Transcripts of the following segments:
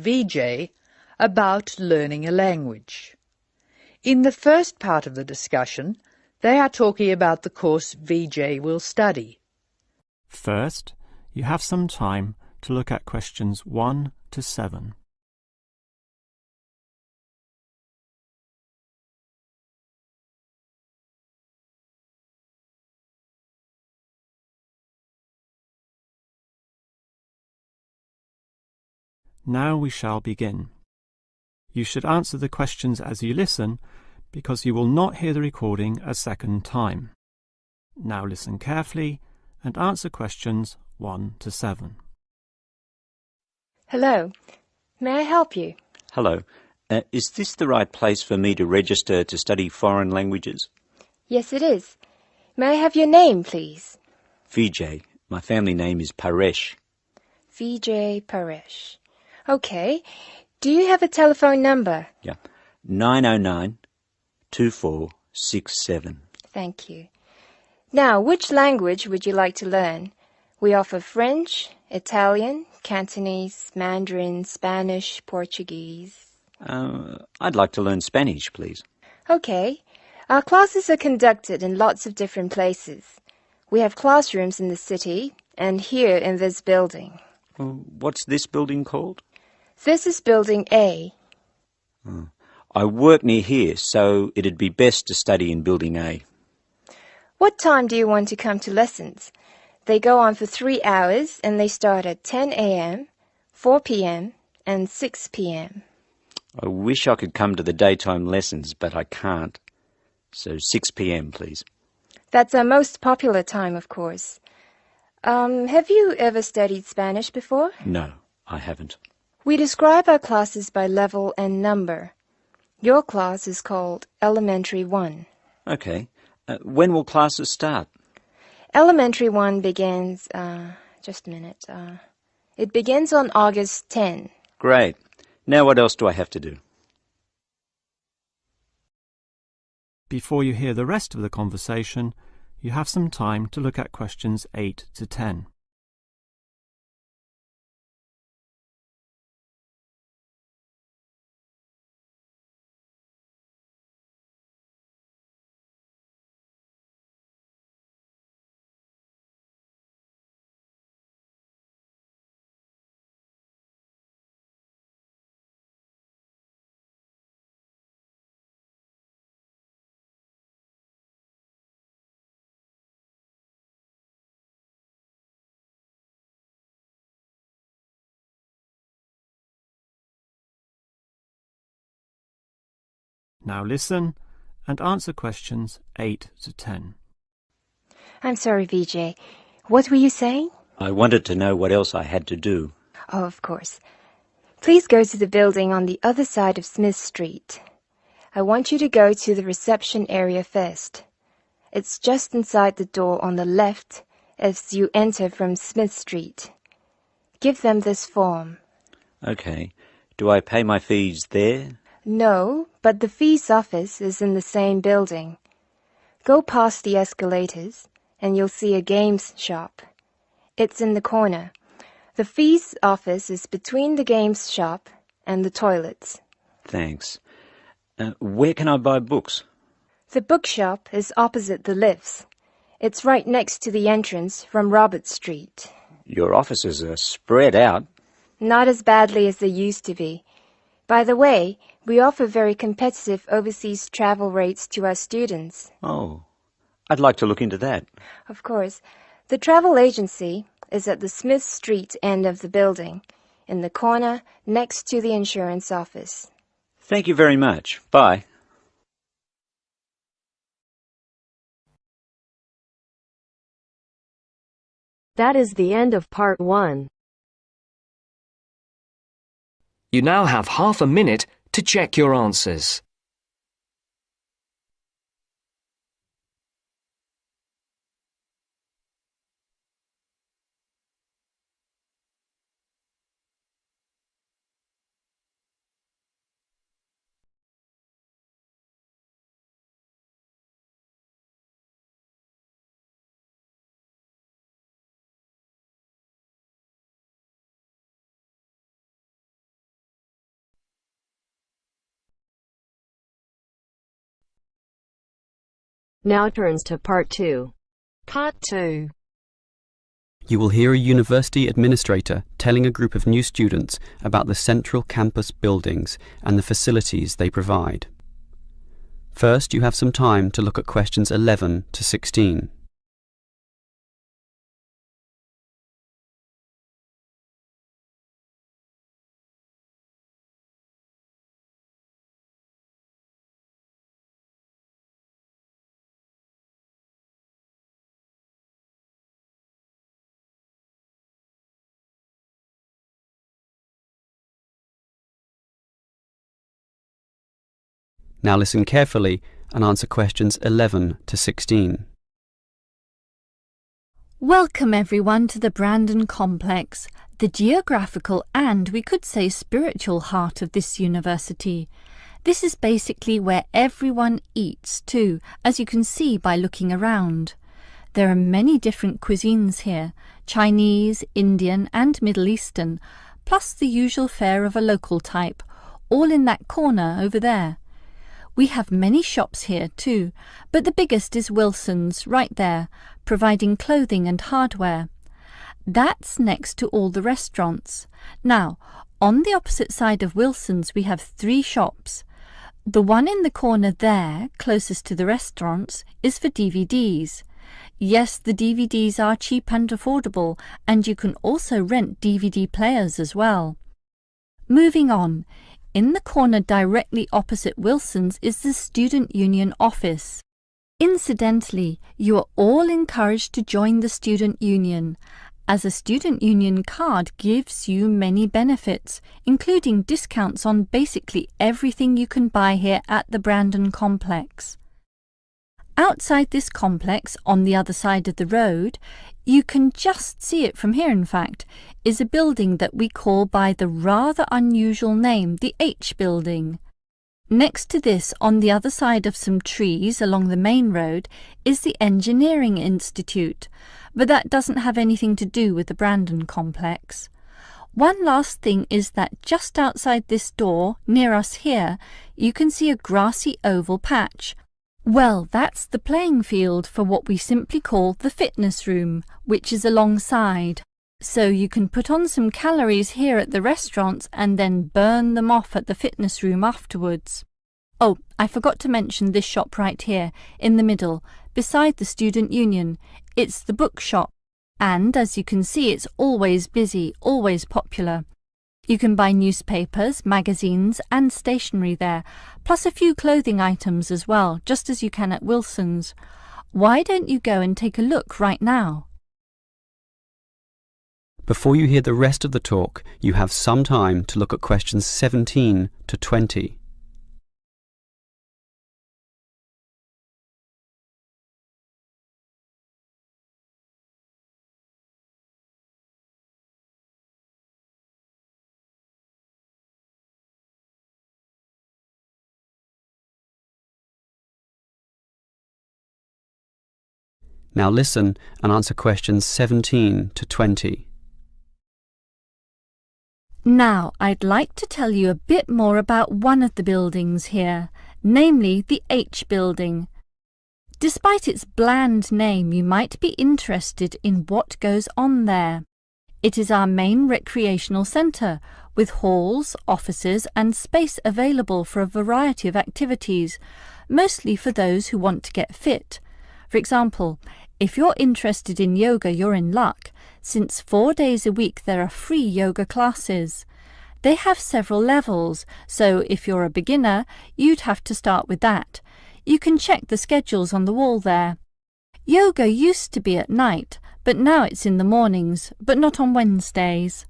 VJ about learning a language. In the first part of the discussion, they are talking about the course VJ will study. First, you have some time to look at questions 1 to 7. Now we shall begin. You should answer the questions as you listen, because you will not hear the recording a second time. Now listen carefully and answer questions 1 to 7. Hello. May I help you? Hello. Is this the right place for me to register to study foreign languages? Yes, it is. May I have your name, please? Vijay. My family name is Paresh. Vijay Paresh. Okay. Do you have a telephone number? Yeah. 909-2467. Thank you. Now, which language would you like to learn? We offer French, Italian, Cantonese, Mandarin, Spanish, Portuguese. I'd like to learn Spanish, please. Okay. Our classes are conducted in lots of different places. We have classrooms in the city and here in this building. What's this building called? This is Building A. I work near here, so it'd be best to study in Building A. What time do you want to come to lessons? They go on for 3 hours and they start at 10 a.m., 4 p.m. and 6 p.m. I wish I could come to the daytime lessons, but I can't. So 6 p.m, please. That's our most popular time, of course. Have you ever studied Spanish before? No, I haven't. We describe our classes by level and number. Your class is called Elementary 1. Okay. When will classes start? Elementary 1 begins, just a minute. It begins on August 10. Great. Now what else do I have to do? Before you hear the rest of the conversation, you have some time to look at questions 8 to 10. Now listen and answer questions 8 to 10. I'm sorry, Vijay. What were you saying? I wanted to know what else I had to do. Oh, of course. Please go to the building on the other side of Smith Street. I want you to go to the reception area first. It's just inside the door on the left as you enter from Smith Street. Give them this form. Okay. Do I pay my fees there? No, but the fees office is in the same building. Go past the escalators and you'll see a games shop. It's in the corner. The fees office is between the games shop and the toilets. Thanks. Where can I buy books? The bookshop is opposite the lifts. It's right next to the entrance from Robert Street. Your offices are spread out. Not as badly as they used to be. By the way, we offer very competitive overseas travel rates to our students. Oh, I'd like to look into that. Of course. The travel agency is at the Smith Street end of the building, in the corner next to the insurance office. Thank you very much. Bye. That is the end of part 1. You now have half a minute to check your answers. Now turns to Part 2. Part 2. You will hear a university administrator telling a group of new students about the central campus buildings and the facilities they provide. First, you have some time to look at questions 11 to 16. Now listen carefully and answer questions 11 to 16. Welcome everyone to the Brandon Complex, the geographical and we could say spiritual heart of this university. This is basically where everyone eats too, as you can see by looking around. There are many different cuisines here, Chinese, Indian and Middle Eastern, plus the usual fare of a local type, all in that corner over there. We have many shops here too, but the biggest is Wilson's right there, providing clothing and hardware. That's next to all the restaurants. Now, on the opposite side of Wilson's we have 3 shops. The one in the corner there, closest to the restaurants, is for DVDs. Yes, the DVDs are cheap and affordable, and you can also rent DVD players as well. Moving on. In the corner directly opposite Wilson's is the Student Union office. Incidentally, you are all encouraged to join the Student Union, as a Student Union card gives you many benefits, including discounts on basically everything you can buy here at the Brandon Complex. Outside this complex, on the other side of the road, you can just see it from here in fact, is a building that we call by the rather unusual name, the H Building. Next to this, on the other side of some trees along the main road, is the Engineering Institute, but that doesn't have anything to do with the Brandon Complex. One last thing is that just outside this door, near us here, you can see a grassy oval patch. Well, that's the playing field for what we simply call the fitness room, which is alongside. So you can put on some calories here at the restaurants and then burn them off at the fitness room afterwards. Oh, I forgot to mention this shop right here, in the middle, beside the Student Union. It's the bookshop. And as you can see, it's always busy, always popular. You can buy newspapers, magazines and stationery there, plus a few clothing items as well, just as you can at Wilson's. Why don't you go and take a look right now? Before you hear the rest of the talk, you have some time to look at questions 17 to 20. Now listen and answer questions 17 to 20. Now, I'd like to tell you a bit more about one of the buildings here, namely the H Building. Despite its bland name, you might be interested in what goes on there. It is our main recreational centre, with halls, offices and space available for a variety of activities, mostly for those who want to get fit. For example, if you're interested in yoga, you're in luck, since 4 days a week there are free yoga classes. They have several levels, so if you're a beginner, you'd have to start with that. You can check the schedules on the wall there. Yoga used to be at night, but now it's in the mornings, but not on Wednesdays.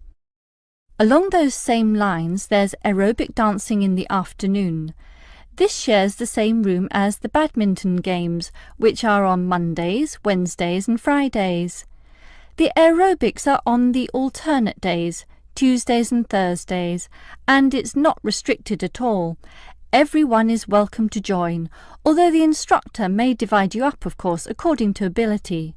Along those same lines, there's aerobic dancing in the afternoon. This shares the same room as the badminton games, which are on Mondays, Wednesdays and Fridays. The aerobics are on the alternate days, Tuesdays and Thursdays, and it's not restricted at all. Everyone is welcome to join, although the instructor may divide you up, of course, according to ability.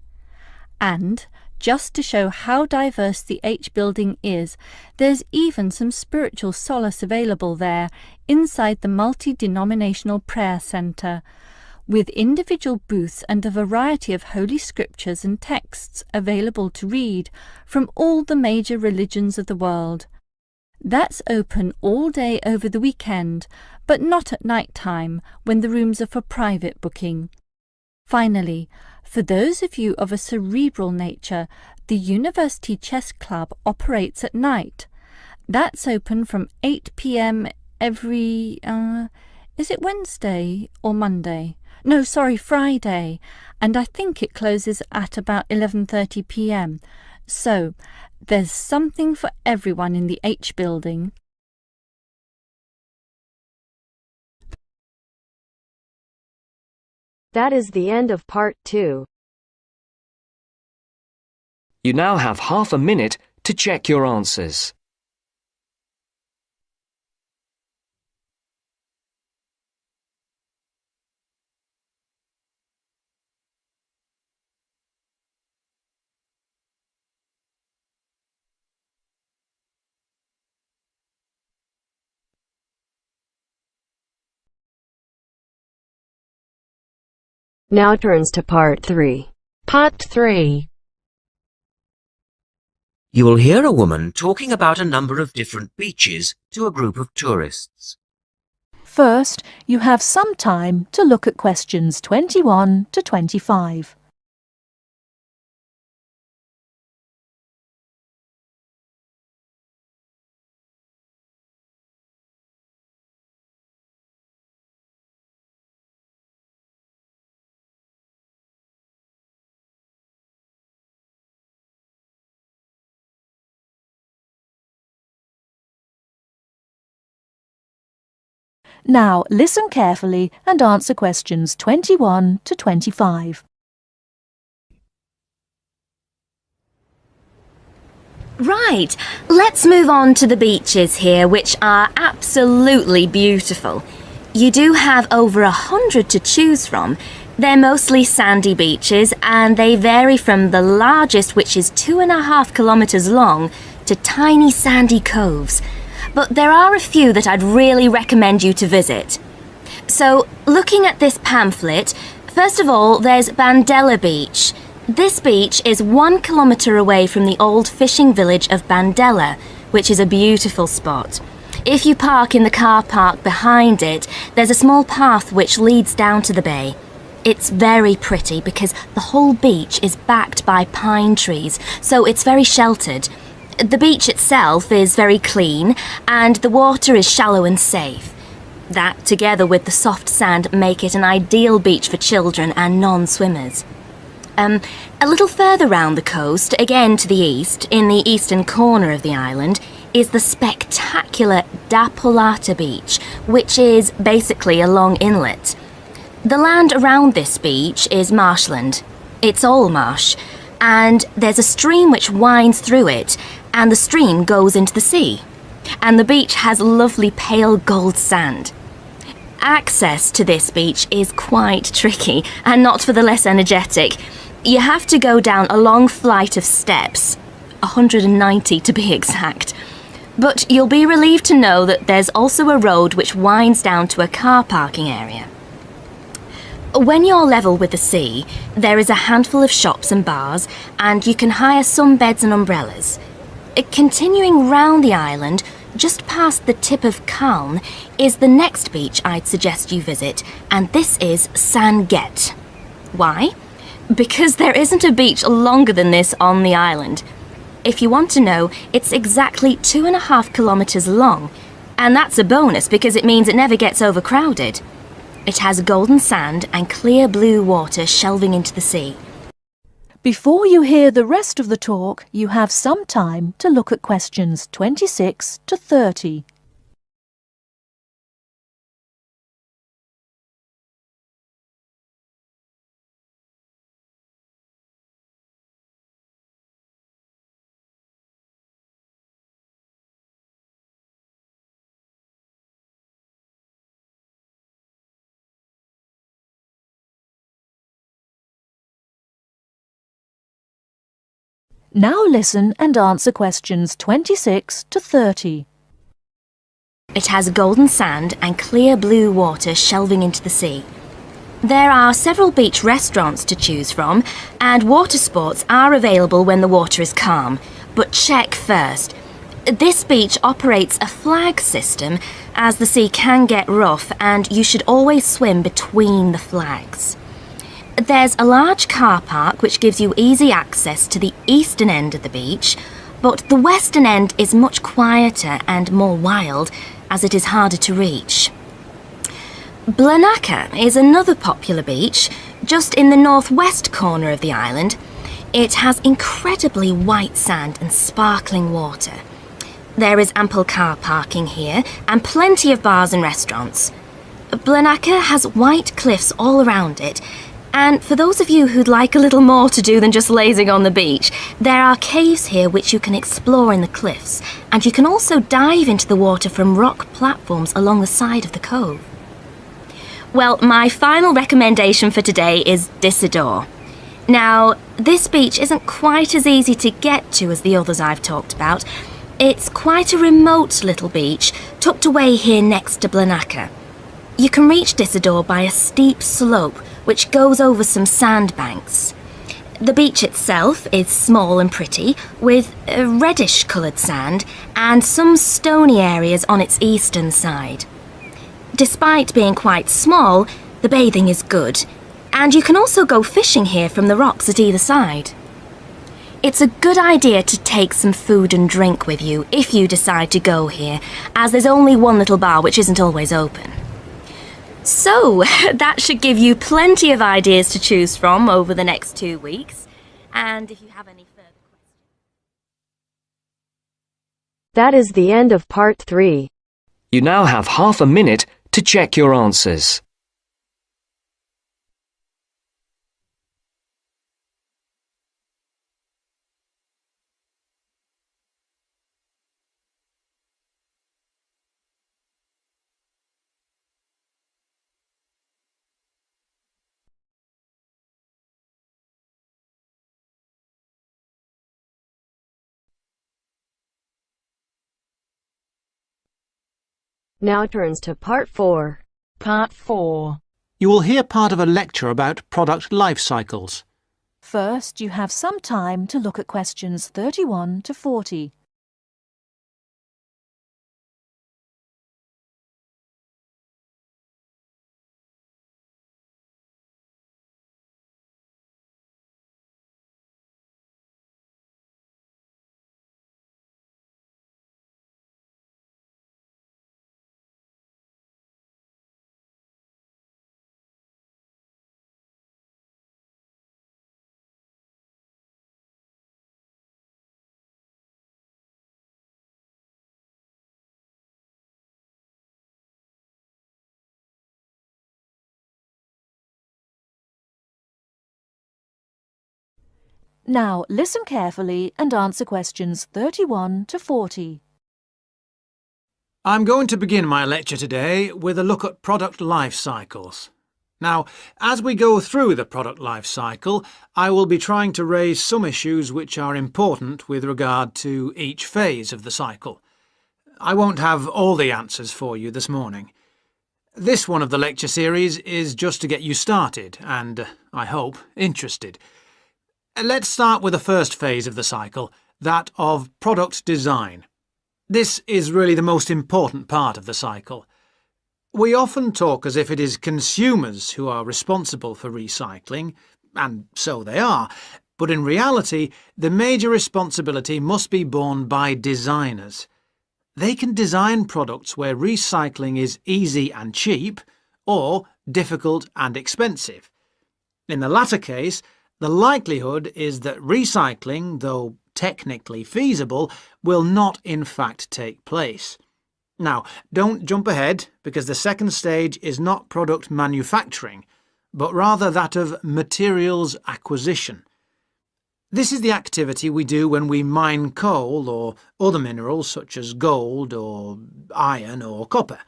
And, just to show how diverse the H Building is, there's even some spiritual solace available there, inside the multi-denominational prayer centre. with individual booths and a variety of holy scriptures and texts available to read from all the major religions of the world. That's open all day over the weekend, but not at night time when the rooms are for private booking. Finally, for those of you of a cerebral nature, the University Chess Club operates at night. That's open from 8 p.m. every, is it Wednesday or Monday? No, sorry, Friday. And I think it closes at about 11:30 p.m. So, there's something for everyone in the H building. That is the end of part 2. You now have half a minute to check your answers. Now turns to part 3. Part 3. You will hear a woman talking about a number of different beaches to a group of tourists. First, you have some time to look at questions 21 to 25. Now, listen carefully and answer questions 21 to 25. Right, let's move on to the beaches here, which are absolutely beautiful. You do have over 100 to choose from. They're mostly sandy beaches, and they vary from the largest, which is 2.5 kilometres long, to tiny sandy coves. But there are a few that I'd really recommend you to visit. So, looking at this pamphlet, first of all, there's Bandella Beach. This beach is 1 kilometre away from the old fishing village of Bandella, which is a beautiful spot. If you park in the car park behind it, there's a small path which leads down to the bay. It's very pretty because the whole beach is backed by pine trees, so it's very sheltered. The beach itself is very clean, and the water is shallow and safe. That, together with the soft sand, make it an ideal beach for children and non-swimmers. A little further round the coast, again to the east, in the eastern corner of the island, is the spectacular Da Polata Beach, which is basically a long inlet. The land around this beach is marshland. It's all marsh, and there's a stream which winds through it, and the stream goes into the sea. And the beach has lovely pale gold sand. Access to this beach is quite tricky, and not for the less energetic. You have to go down a long flight of steps, 190 to be exact. But you'll be relieved to know that there's also a road which winds down to a car parking area. When you're level with the sea, there is a handful of shops and bars, and you can hire some beds and umbrellas. Continuing round the island, just past the tip of Calne, is the next beach I'd suggest you visit, and this is San Get. Why? Because there isn't a beach longer than this on the island. If you want to know, it's exactly 2.5 kilometres long, and that's a bonus because it means it never gets overcrowded. It has golden sand and clear blue water shelving into the sea. Before you hear the rest of the talk, you have some time to look at questions 26 to 30. Now listen and answer questions 26 to 30. It has golden sand and clear blue water shelving into the sea. There are several beach restaurants to choose from, and water sports are available when the water is calm. But check first. This beach operates a flag system, as the sea can get rough, and you should always swim between the flags. There's a large car park which gives you easy access to the eastern end of the beach, but the western end is much quieter and more wild, as it is harder to reach. Blanaka is another popular beach, just in the northwest corner of the island. It has incredibly white sand and sparkling water. There is ample car parking here and plenty of bars and restaurants. Blanaka has white cliffs all around it, and for those of you who'd like a little more to do than just lazing on the beach, there are caves here which you can explore in the cliffs, and you can also dive into the water from rock platforms along the side of the cove. Well, my final recommendation for today is Disador. Now, this beach isn't quite as easy to get to as the others I've talked about. It's quite a remote little beach, tucked away here next to Blanaka. You can reach Disador by a steep slope which goes over some sandbanks. The beach itself is small and pretty, with a reddish-coloured sand and some stony areas on its eastern side. Despite being quite small, the bathing is good, and you can also go fishing here from the rocks at either side. It's a good idea to take some food and drink with you if you decide to go here, as there's only one little bar which isn't always open. So, that should give you plenty of ideas to choose from over the next 2 weeks, and if you have any further questions... That is the end of part 3. You now have half a minute to check your answers. Now turns to part 4. Part 4. You will hear part of a lecture about product life cycles. First, you have some time to look at questions 31 to 40. Now, listen carefully and answer questions 31 to 40. I'm going to begin my lecture today with a look at product life cycles. Now, as we go through the product life cycle, I will be trying to raise some issues which are important with regard to each phase of the cycle. I won't have all the answers for you this morning. This one of the lecture series is just to get you started and, I hope, interested. Let's start with the first phase of the cycle, that of product design. This is really the most important part of the cycle. We often talk as if it is consumers who are responsible for recycling, and so they are, but in reality, the major responsibility must be borne by designers. They can design products where recycling is easy and cheap, or difficult and expensive. In the latter case, the likelihood is that recycling, though technically feasible, will not in fact take place. Now, don't jump ahead, because the second stage is not product manufacturing, but rather that of materials acquisition. This is the activity we do when we mine coal or other minerals such as gold or iron or copper.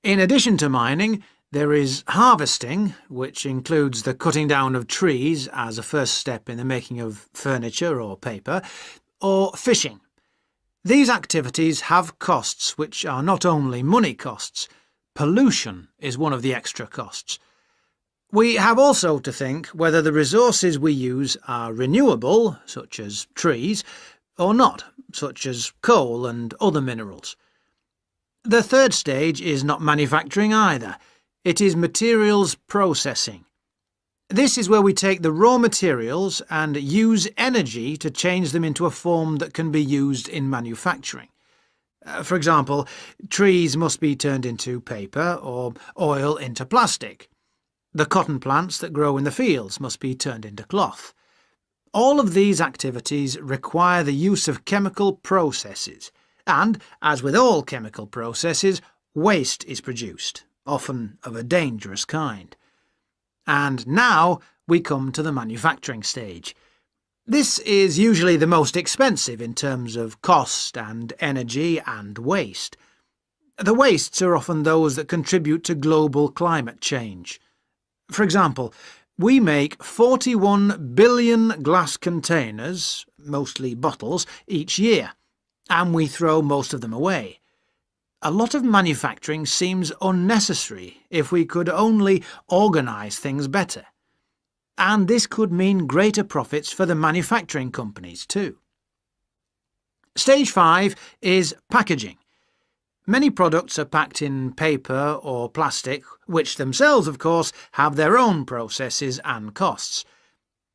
In addition to mining, there is harvesting, which includes the cutting down of trees as a first step in the making of furniture or paper, or fishing. These activities have costs which are not only money costs. Pollution is one of the extra costs. We have also to think whether the resources we use are renewable, such as trees, or not, such as coal and other minerals. The third stage is not manufacturing either. It is materials processing. This is where we take the raw materials and use energy to change them into a form that can be used in manufacturing. For example, trees must be turned into paper or oil into plastic. The cotton plants that grow in the fields must be turned into cloth. All of these activities require the use of chemical processes, and, as with all chemical processes, waste is produced, often of a dangerous kind. And now we come to the manufacturing stage. This is usually the most expensive in terms of cost and energy and waste. The wastes are often those that contribute to global climate change. For example, we make 41 billion glass containers, mostly bottles, each year, and we throw most of them away. A lot of manufacturing seems unnecessary if we could only organise things better. And this could mean greater profits for the manufacturing companies too. Stage 5 is packaging. Many products are packed in paper or plastic, which themselves, of course, have their own processes and costs.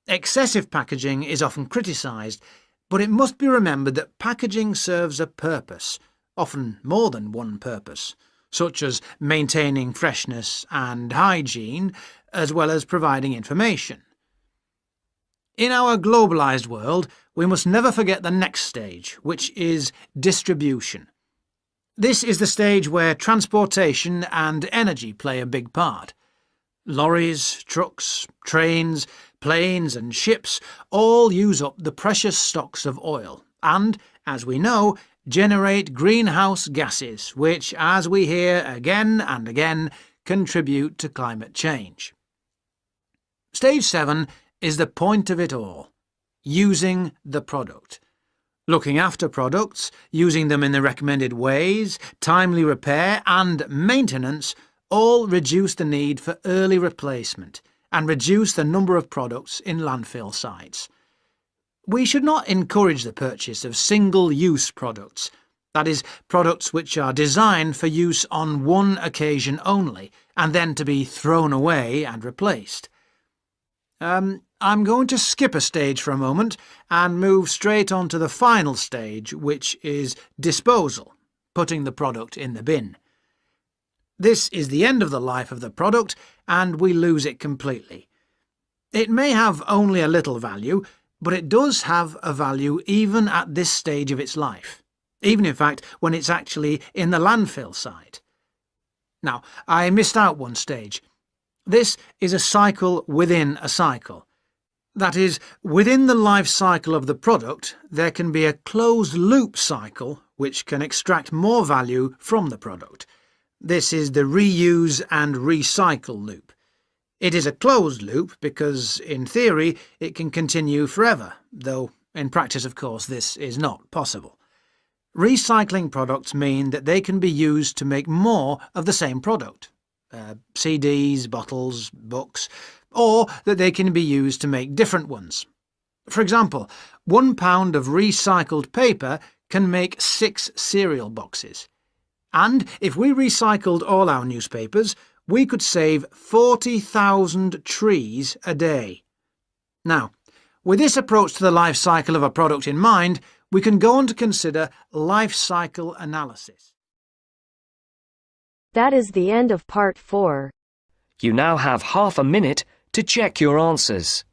Excessive packaging is often criticised, but it must be remembered that packaging serves a purpose, often more than one purpose, such as maintaining freshness and hygiene, as well as providing information. In our globalised world, we must never forget the next stage, which is distribution. This is the stage where transportation and energy play a big part. Lorries, trucks, trains, planes and ships all use up the precious stocks of oil and, as we know, generate greenhouse gases, which, as we hear again and again, contribute to climate change. Stage 7 is the point of it all, using the product. Looking after products, using them in the recommended ways, timely repair and maintenance all reduce the need for early replacement and reduce the number of products in landfill sites. We should not encourage the purchase of single-use products, that is, products which are designed for use on one occasion only and then to be thrown away and replaced. I'm going to skip a stage for a moment and move straight on to the final stage, which is disposal, putting the product in the bin. This is the end of the life of the product and we lose it completely. It may have only a little value, but it does have a value even at this stage of its life, even in fact when it's actually in the landfill site. Now, I missed out one stage. This is a cycle within a cycle. That is, within the life cycle of the product, there can be a closed-loop cycle which can extract more value from the product. This is the reuse and recycle loop. It is a closed loop because, in theory, it can continue forever, though in practice, of course, this is not possible. Recycling products mean that they can be used to make more of the same product. CDs, bottles, books, or that they can be used to make different ones. For example, 1 pound of recycled paper can make 6 cereal boxes. And if we recycled all our newspapers, we could save 40,000 trees a day. Now, with this approach to the life cycle of a product in mind, we can go on to consider life cycle analysis. That is the end of part 4. You now have half a minute to check your answers.